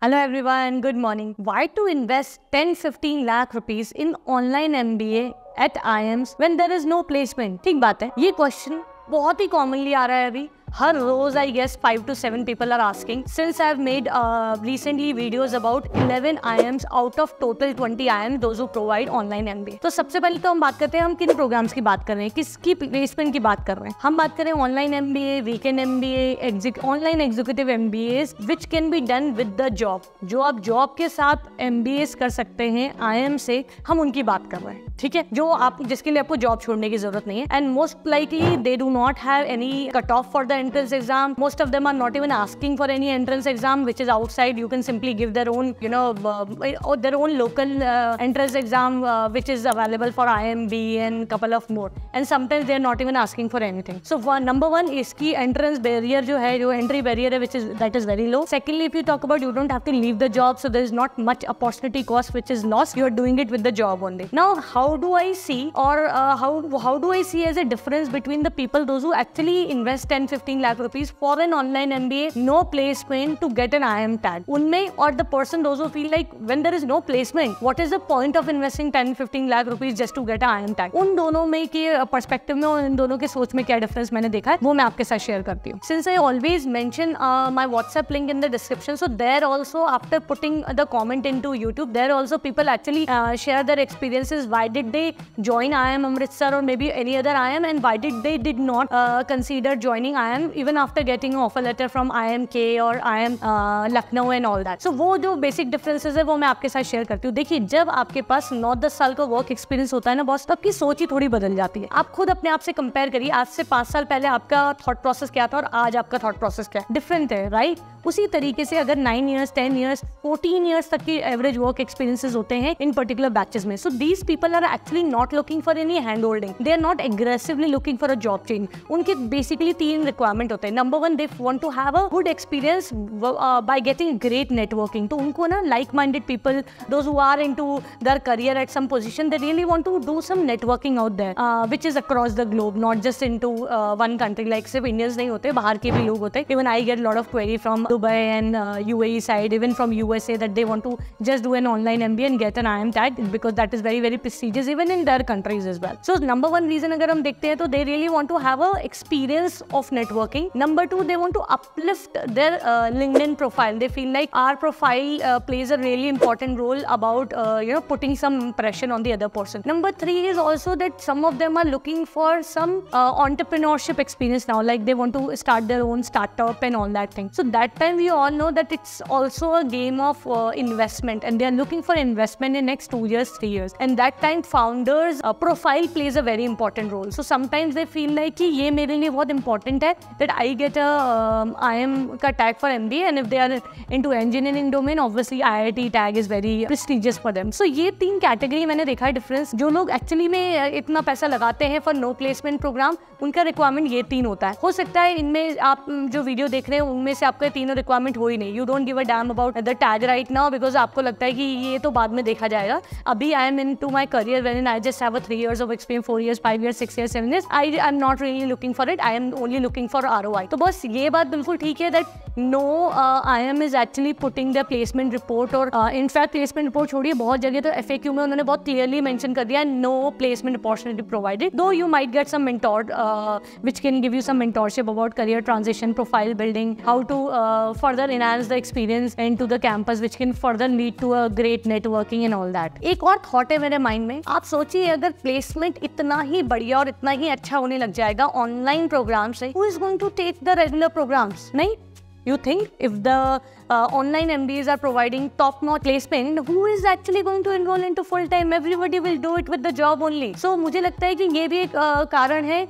Hello everyone, good morning. Why to invest 10-15 lakh rupees in online MBA at IIMs when there is no placement? ठीक बात है, ये question बहुत ही commonly आ रहा है अभी. हर रोज I guess 5 to 7 people are asking. Since I've made recently videos about 11 IIMs out of total 20 IIMs those who provide online MBA. तो सबसे पहले तो हम बात करते हैं हम किन प्रोग्राम्स की बात कर रहे हैं, किसकी प्लेसमेंट की बात कर रहे हैं. हम बात करें online MBA, weekend MBA, online executive MBAs which can be done with the job. जो आप जॉब के साथ MBAs कर सकते हैं IIM से, हम उनकी बात कर रहे हैं. ठीक है, जो आप जिसके लिए आपको जॉब छोड़ने की जरूरत नहीं है. And most likely they do not have any cut off for the entrance exam. Most of them are not even asking for any entrance exam which is outside. You can simply give their own their own local entrance exam which is available for IMB and couple of more, and sometimes they are not even asking for anything. So number one, इसकी entrance barrier जो है, जो entry barrier है, that is very low. Secondly, if you talk about, you don't have to leave the job, so there is not much opportunity cost which is lost. You are doing it with the job only. Now how do I see, or how do I see as a difference between the people those who actually invest 10-15 lakh rupees for an online MBA, no placement to get an IIM tag, unme, or the person those who feel like when there is no placement, what is the point of investing 10-15 lakh rupees just to get an IIM tag? उन दोनों में के perspective में और इन दोनों के सोच में क्या डिफरेंस मैंने देखा है वो मैं आपके साथ शेयर करती हूँ. Since I always mention my WhatsApp link in the description, so there also after putting the comment into YouTube, there also people actually share their experiences. Why did they join IIM Amritsar or maybe any other IIM, and why did not consider joining IIM even after getting an offer letter from IIMK or IIM Lucknow and all that. So वो जो basic differences है वो मैं आपके साथ share करती हूँ. देखिए, जब आपके पास 9-10 साल का वर्क एक्सपीरियंस होता है ना बॉस, तो आपकी सोच ही थोड़ी बदल जाती है. आप खुद अपने आप से कंपेयर करिए, आज से 5 साल पहले आपका थॉट प्रोसेस क्या था और आज आपका थॉट प्रोसेस क्या है, डिफरेंट है, राइट? उसी तरीके से अगर 9 years, 10 years, 14 years तक की एवरेज वर्क एक्सपीरियंसेस होते हैं इन पर्टिकुलर बैचेस में. So these people are actually not looking for any hand holding, they are not aggressively looking for a job change. उनके बेसिकली 3 रिक्वायरमेंट होते हैं. Number 1, they want to have a good experience by getting great networking. तो उनको ना like-minded people, those who are into their career at some position, they really want to do some networking out there, which is across the globe, not just into one country. Like सिर्फ Indians नहीं होते, बाहर के भी लोग होते. Even I get a lot of query from Dubai and UAE side, even from USA, that they want to just do an online MBA and get an IIM tag because that is very very prestigious even in their countries as well. So number 1 reason अगर हम देखते हैं तो they really want to have a experience of networking. Number 2, they want to uplift their LinkedIn profile. They feel like our profile plays a really important role about putting some impression on the other person. Number 3 is also that some of them are looking for some entrepreneurship experience now, like they want to start their own startup and all that thing. So that time we all know that it's also a game of investment, and they are looking for investment in next 2 years, 3 years, and that time founders profile plays a very important role. So sometimes they feel like कि ये मेरे लिए बहुत important है that I get a IIM का tag for MBA, and if they are into engineering domain, obviously IIT tag is very prestigious for them. So ये 3 category मैंने देखा है डिफरेंस. जो लोग एक्चुअली में इतना पैसा लगाते हैं फॉर नो प्लेसमेंट प्रोग्राम, उनका रिक्वायरमेंट ये 3 होता है. हो सकता है इनमें आप जो वीडियो देख रहे हैं उनमें से आपका तीनों रिक्वायरमेंट हो ही नहीं. You don't give a damn about the tag right now because आपको लगता है कि ये तो बाद में देखा जाएगा. अभी I am into my career when I just have 3 years of experience, 4 years, 5 years, 6 years, 7 years. I am not really looking for it. I am only looking for ROI. तो बस ये बात बिल्कुल ठीक है that no IIM is actually putting the placement report, और in fact placement report छोड़िए, बहुत जगह तो FAQ में उन्होंने बहुत clearly mention कर दिया no placement opportunity provided, though you might get some mentor which can give you some mentorship about career transition, profile building, how to further enhance the experience into the campus which can further lead to a great networking and all that. एक और thought है मेरे mind में, आप सोचिए अगर placement इतना ही बढ़िया और इतना ही अच्छा होने लग जाएगा ऑनलाइन प्रोग्राम से, who is going to take the regular programs? नहीं? You think if the online MBAs are providing top-notch placement, who is actually going to enroll into full-time? Everybody will do it with the job only. So मुझे लगता है कि ये भी एक कारण है.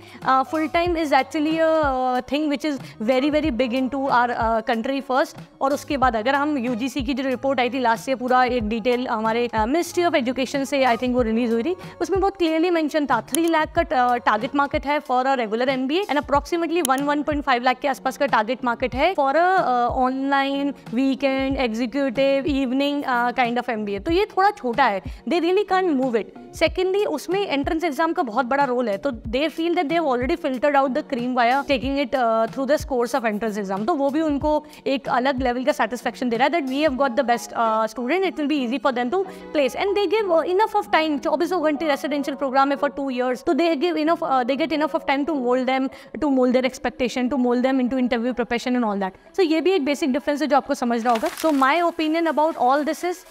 Full-time is actually a thing which is very very big into our country first. और उसके बाद अगर हम UGC की जो रिपोर्ट आई थी लास्ट ईयर, पूरा एक डिटेल हमारे मिनिस्ट्री ऑफ एजुकेशन से आई थिंक वो रिलीज हुई थी, उसमें बहुत क्लियरली मेंशन था 3 लाख का टारगेट मार्केट है for a regular MBA, and approximately 1.5 lakh के आसपास का टारगेट मार्केट है for a online weekend, executive, evening kind of MBA, तो ये थोड़ा छोटा है, they really can move it. Secondly उसमें एंट्रेंस एग्जाम का बहुत बड़ा रोल है, तो they feel that they have already filtered out the cream via taking it through this course of entrance exam, तो वो भी उनको एक अलग लेवल का सेटिस्फेक्शन दे रहा है that we have got the best student, it will be easy for them to place, and they give enough of time. 24 घंटे रेसिडेंशियल प्रोग्राम है फॉर 2 years, तो they give enough, they get enough of time to mould them, to mould their expectation, to mould them into interview preparation and all that. So ये भी एक basic difference है जो आपको समझना होगा। So my opinion about all this is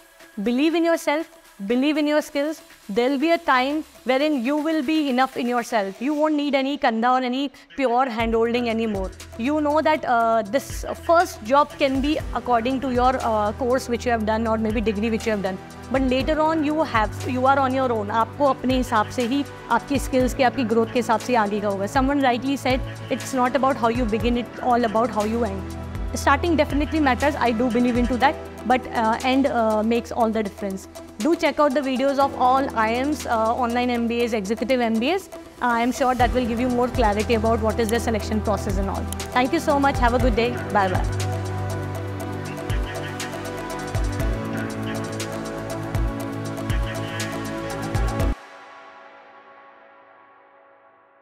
believe in yourself, believe in your skills. There'll be a time wherein you will be enough in yourself. You won't need any kanda or any pure handholding anymore. You know that this first job can be according to your course which you have done or maybe degree which you have done. But later on you are on your own. आपको अपने हिसाब से ही आपकी skills के, आपकी growth के हिसाब से आगे का होगा. Someone rightly said it's not about how you begin, it's all about how you end. Starting definitely matters, I do believe into that, but end makes all the difference. Do check out the videos of all IIMs, online MBAs, executive MBAs. I am sure that will give you more clarity about what is the selection process and all. Thank you so much. Have a good day. Bye bye.